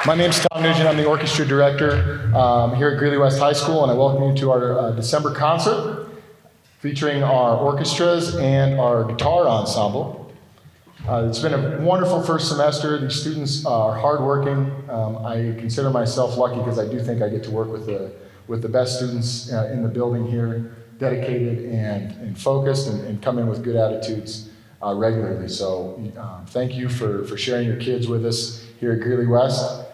My name's Tom Nugent. I'm the orchestra director here at Greeley West High School, and I welcome you to our December concert featuring our orchestras and our guitar ensemble. It's been a wonderful first semester. These students are hardworking. I consider myself lucky because I do think I get to work with the best students in the building here, dedicated and focused, and come in with good attitudes regularly. So thank you for sharing your kids with us here at Greeley West.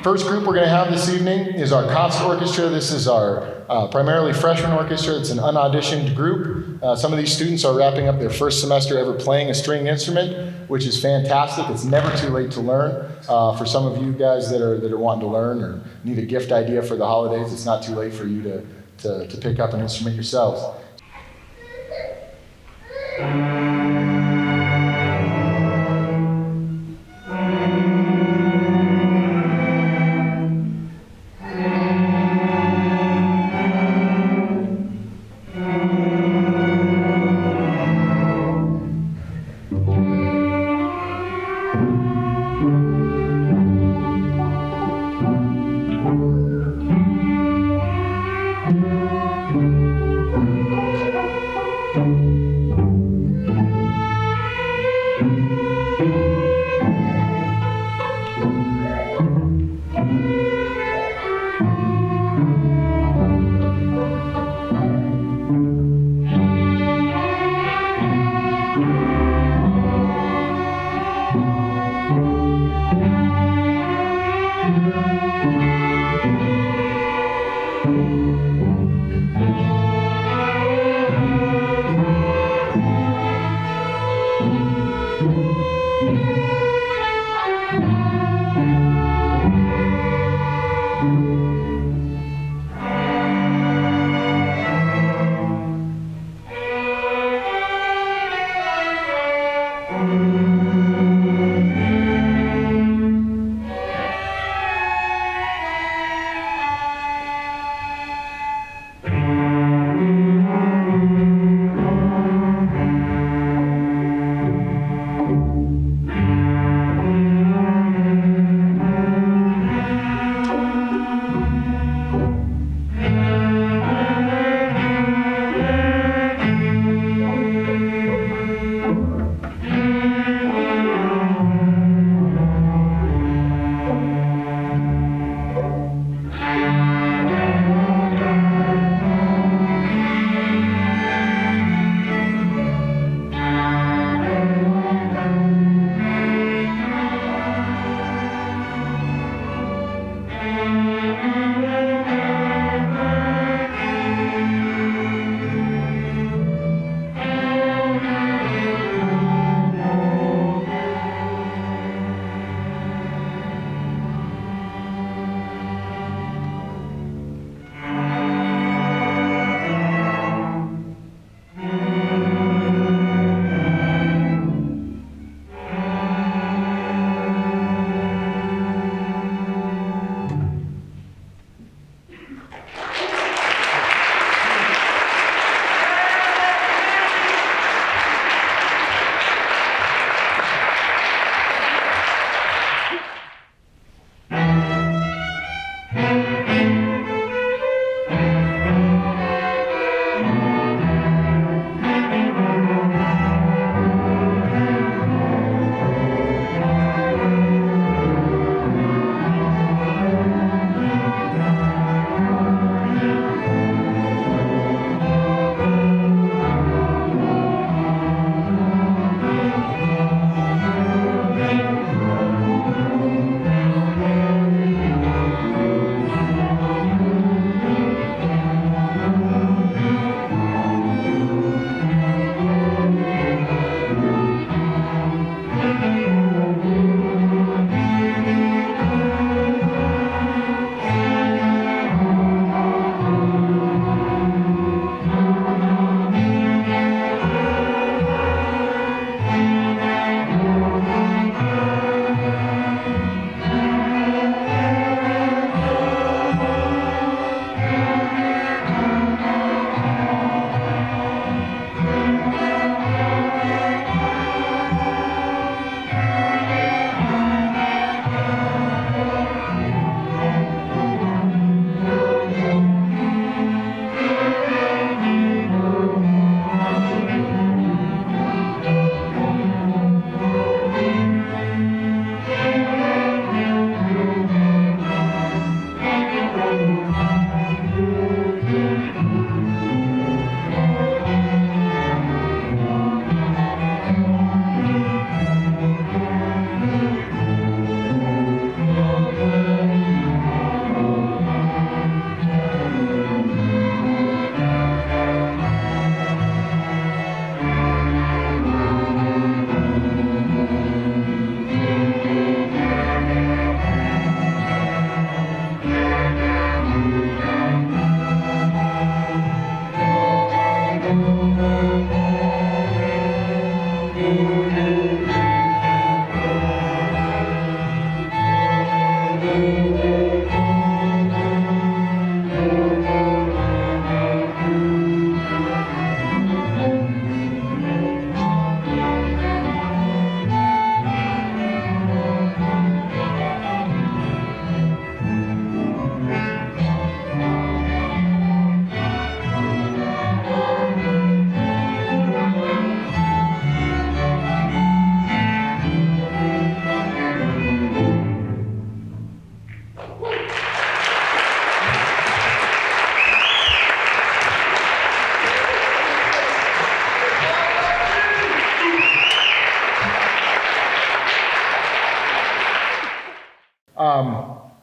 First group we're going to have this evening is our concert orchestra. This is our primarily freshman orchestra. It's an unauditioned group. Some of these students are wrapping up their first semester ever playing a stringed instrument, which is fantastic. It's never too late to learn. For some of you guys that are wanting to learn or need a gift idea for the holidays, it's not too late for you to pick up an instrument yourselves.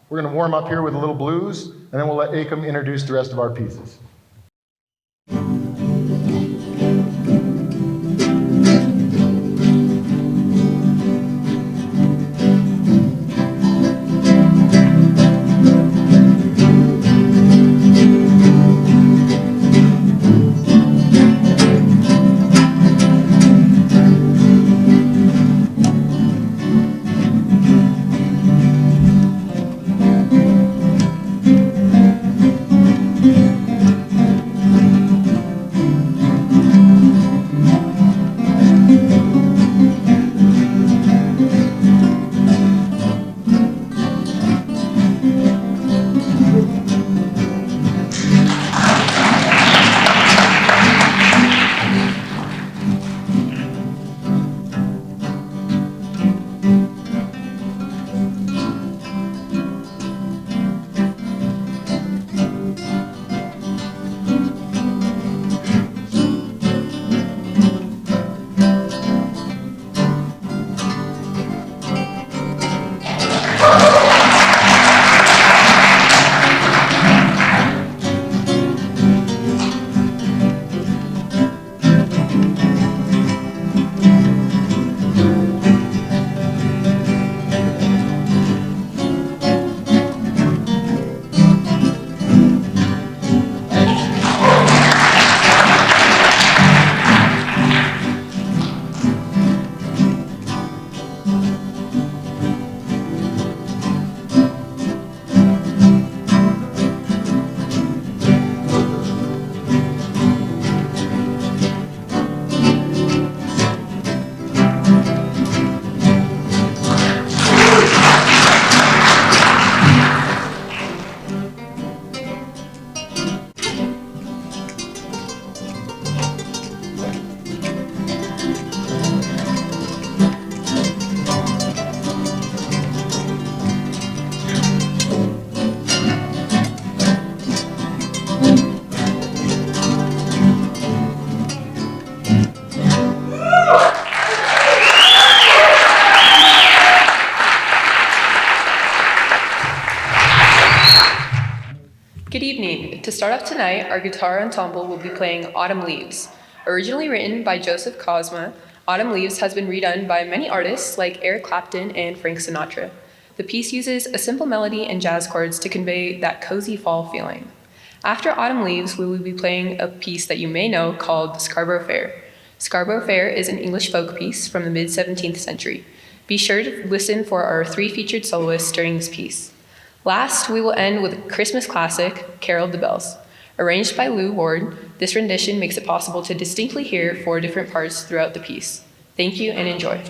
We're going to warm up here with a little blues, and then we'll let Akam introduce the rest of our pieces. Good evening. To start off tonight, our guitar ensemble will be playing Autumn Leaves. Originally written by Joseph Cosma, Autumn Leaves has been redone by many artists like Eric Clapton and Frank Sinatra. The piece uses a simple melody and jazz chords to convey that cozy fall feeling. After Autumn Leaves, we will be playing a piece that you may know called Scarborough Fair. Scarborough Fair is an English folk piece from the mid-17th century. Be sure to listen for our 3 featured soloists during this piece. Last, we will end with a Christmas classic, Carol of the Bells. Arranged by Lou Ward, this rendition makes it possible to distinctly hear 4 different parts throughout the piece. Thank you and enjoy.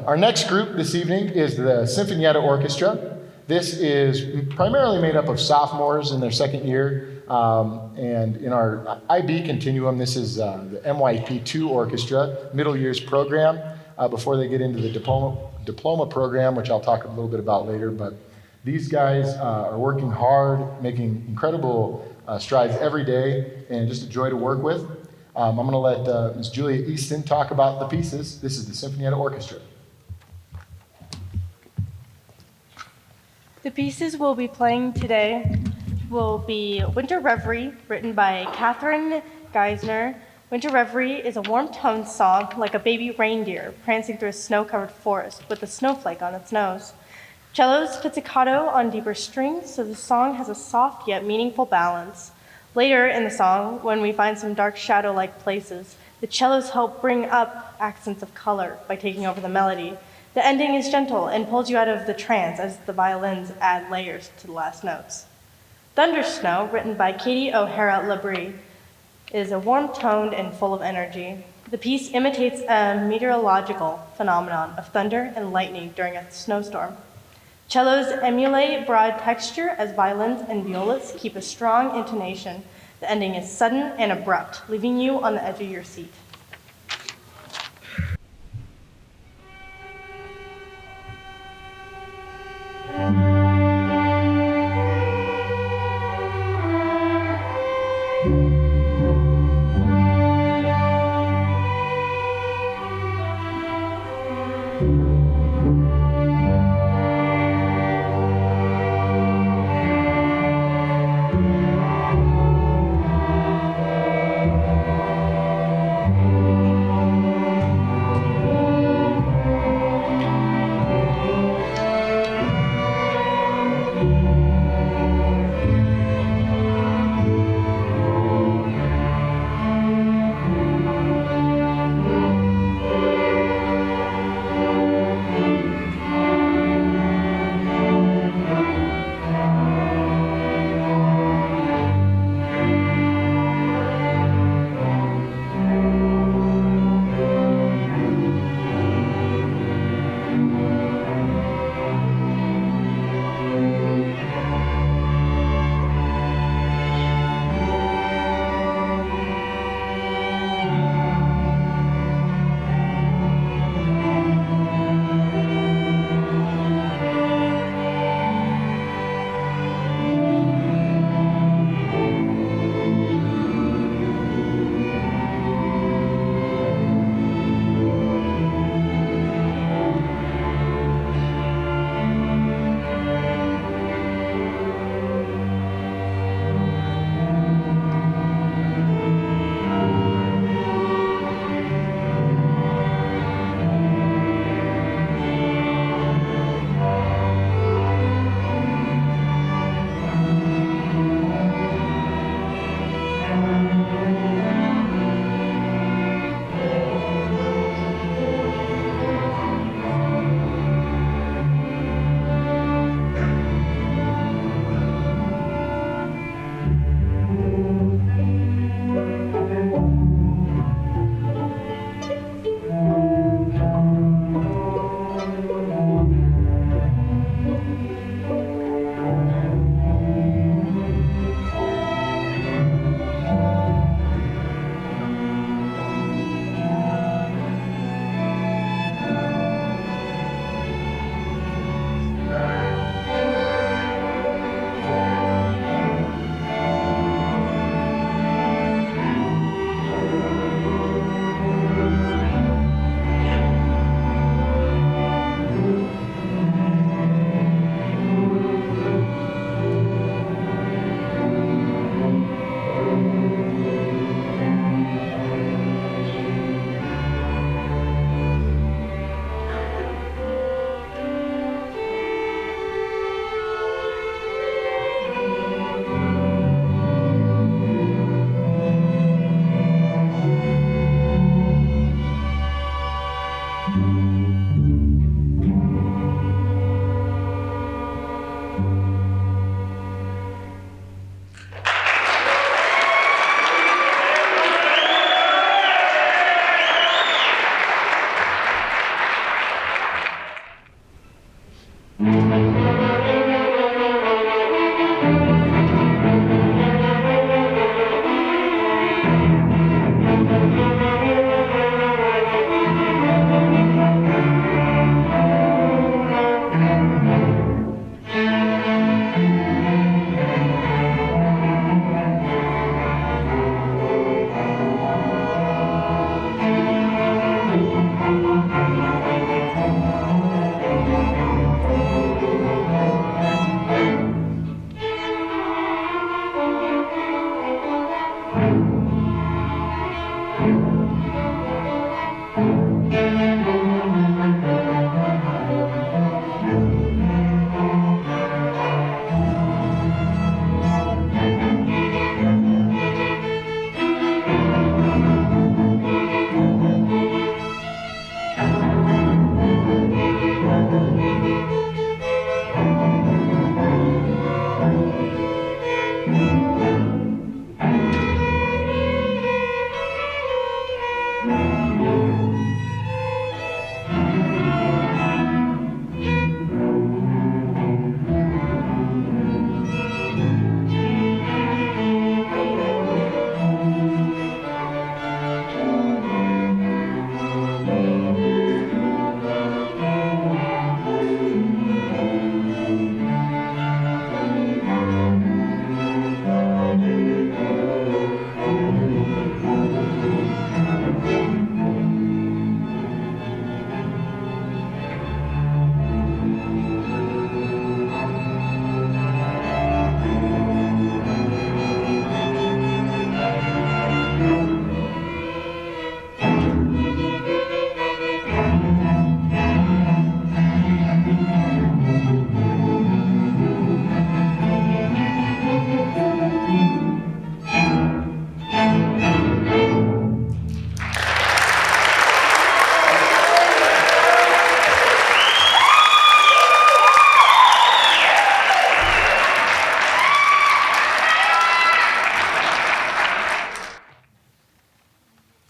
Our next group this evening is the Sinfonietta Orchestra. This is primarily made up of sophomores in their second year. And in our IB continuum, this is the MYP2 Orchestra, middle years program, before they get into the diploma program, which I'll talk a little bit about later. But these guys are working hard, making incredible strides every day, and just a joy to work with. I'm going to let Ms. Julia Easton talk about the pieces. This is the Sinfonietta Orchestra. The pieces we'll be playing today will be Winter Reverie, written by Catherine Geisner. Winter Reverie is a warm-toned song like a baby reindeer prancing through a snow-covered forest with a snowflake on its nose. Cellos pizzicato on deeper strings, so the song has a soft yet meaningful balance. Later in the song, when we find some dark shadow-like places, the cellos help bring up accents of color by taking over the melody. The ending is gentle and pulls you out of the trance as the violins add layers to the last notes. Thunder Snow, written by Katie O'Hara Labrie, is a warm-toned and full of energy. The piece imitates a meteorological phenomenon of thunder and lightning during a snowstorm. Cellos emulate broad texture as violins and violas keep a strong intonation. The ending is sudden and abrupt, leaving you on the edge of your seat.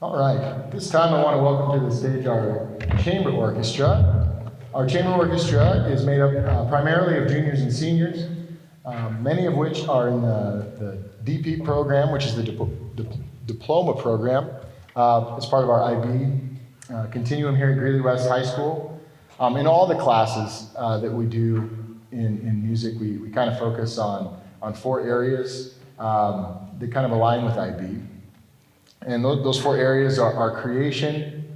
All right, this time I want to welcome to the stage our chamber orchestra. Our chamber orchestra is made up primarily of juniors and seniors, many of which are in the DP program, which is the diploma program. It's part of our IB continuum here at Greeley West High School. In all the classes that we do in music, we kind of focus on 4 areas that kind of align with IB. And those 4 areas are creation,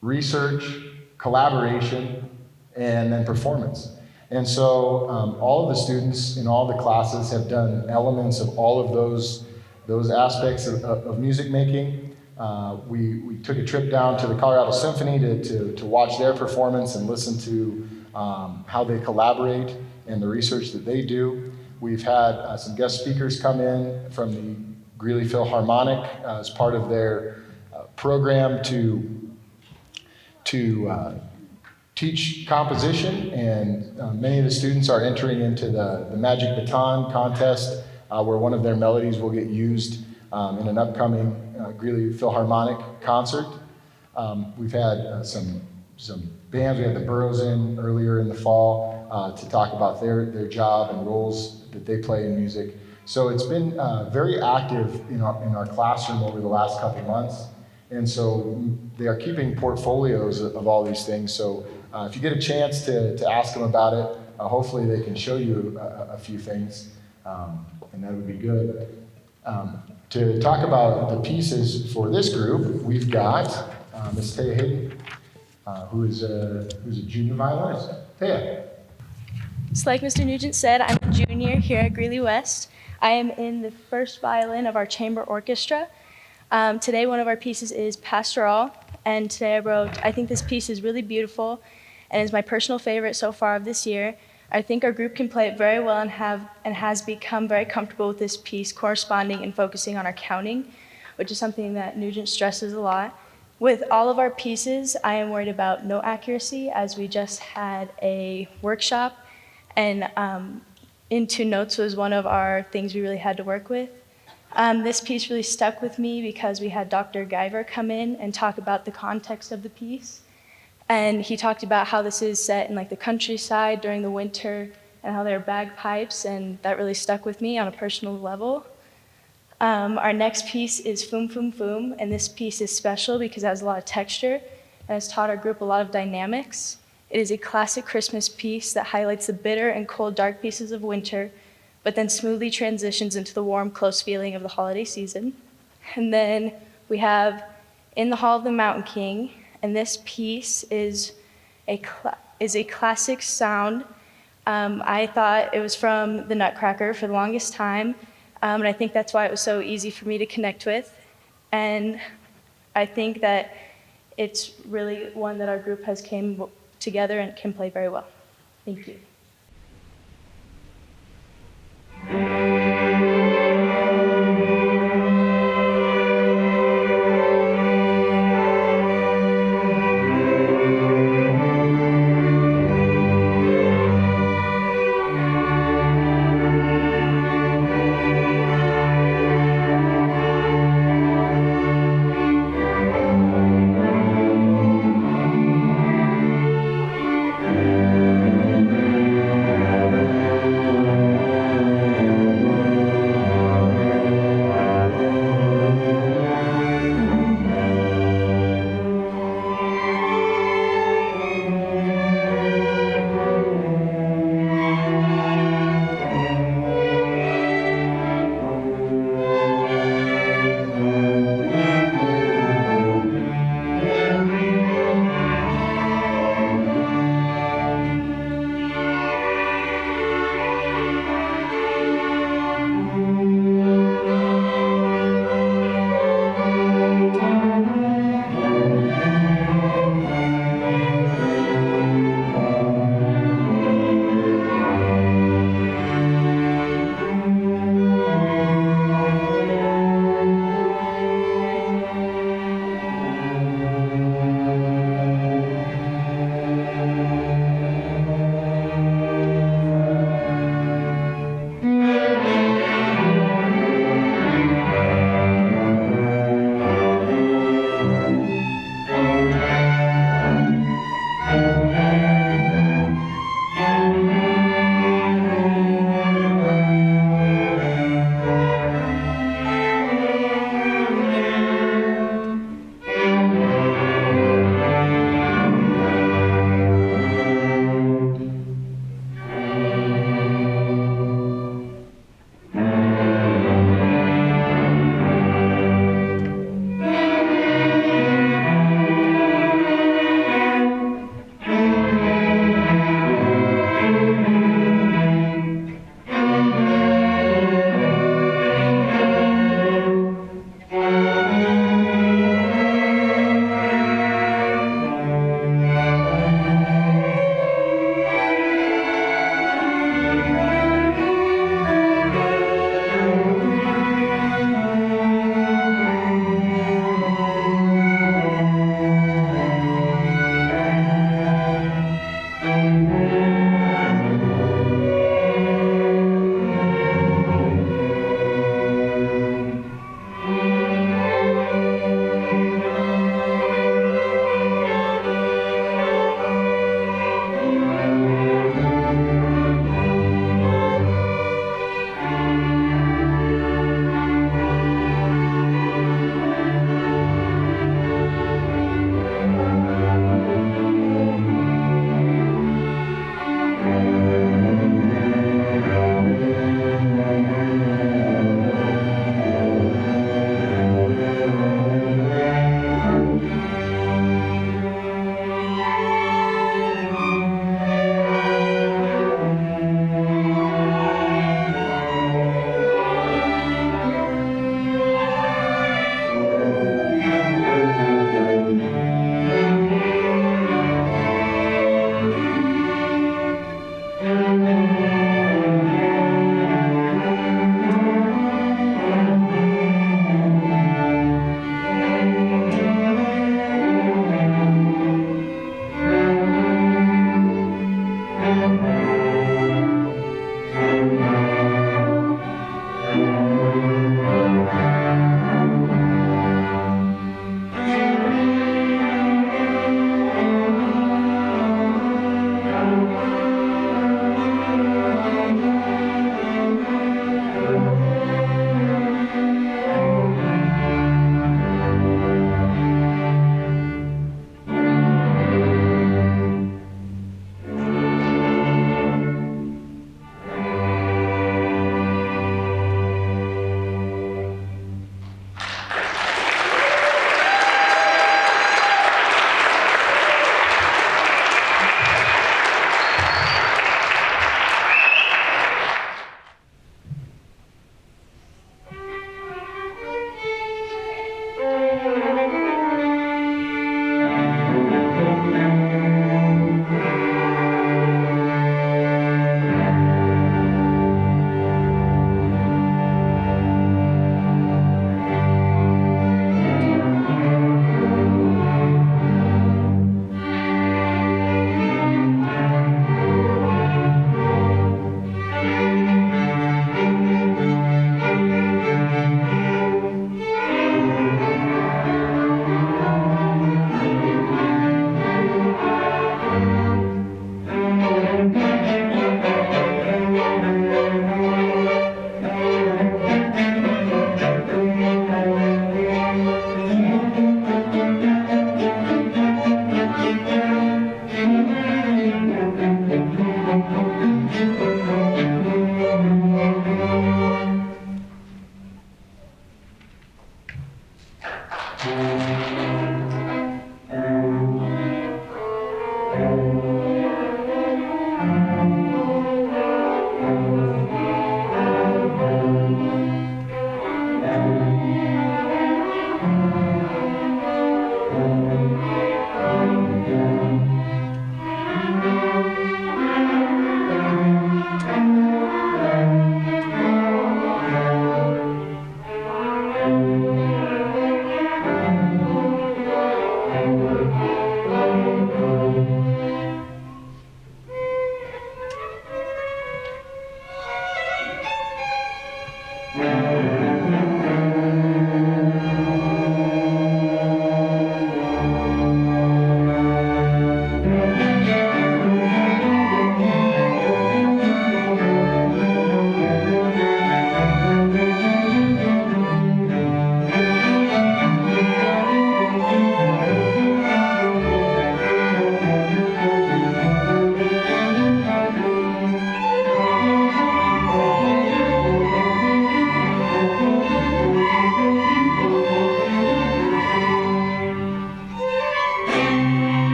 research, collaboration, and then performance. And so all of the students in all the classes have done elements of all of those aspects of music making. We took a trip down to the Colorado Symphony to watch their performance and listen to how they collaborate and the research that they do. We've had some guest speakers come in from the Greeley Philharmonic as part of their program to teach composition, and many of the students are entering into the Magic Baton contest where one of their melodies will get used in an upcoming Greeley Philharmonic concert. We've had some bands. We had the Burroughs in earlier in the fall to talk about their job and roles that they play in music. So it's been very active in our classroom over the last couple months. And so they are keeping portfolios of all these things. So if you get a chance to ask them about it, hopefully they can show you a few things, and that would be good. To talk about the pieces for this group, we've got Ms. Taya Hayden, who's a junior violinist. Taya. So like Mr. Nugent said, I'm a junior here at Greeley West. I am in the first violin of our chamber orchestra. Today one of our pieces is Pastoral, and today I think this piece is really beautiful and is my personal favorite so far of this year. I think our group can play it very well and has become very comfortable with this piece, corresponding and focusing on our counting, which is something that Nugent stresses a lot. With all of our pieces, I am worried about note accuracy, as we just had a workshop, and into notes was one of our things we really had to work with. This piece really stuck with me because we had Dr. Guyver come in and talk about the context of the piece. And he talked about how this is set in like the countryside during the winter and how there are bagpipes, and that really stuck with me on a personal level. Our next piece is Foom Foom Foom, and this piece is special because it has a lot of texture and has taught our group a lot of dynamics. It is a classic Christmas piece that highlights the bitter and cold, dark pieces of winter, but then smoothly transitions into the warm, close feeling of the holiday season. And then we have In the Hall of the Mountain King, and this piece is a classic sound. I thought it was from the Nutcracker for the longest time, and I think that's why it was so easy for me to connect with. And I think that it's really one that our group has came together and can play very well. Thank you.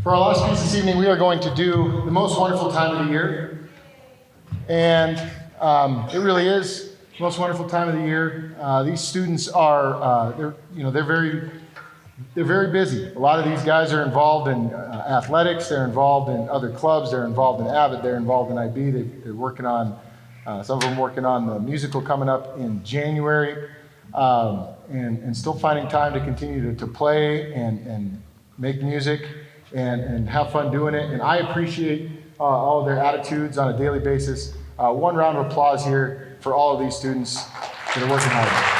For our last piece this evening, we are going to do the most wonderful time of the year. And it really is the most wonderful time of the year. These students are, they're very busy. A lot of these guys are involved in athletics, they're involved in other clubs, they're involved in AVID, they're involved in IB, they're working on, some of them working on the musical coming up in January, and still finding time to continue to play and make music and have fun doing it. And I appreciate all of their attitudes on a daily basis. One round of applause here for all of these students that are working hard.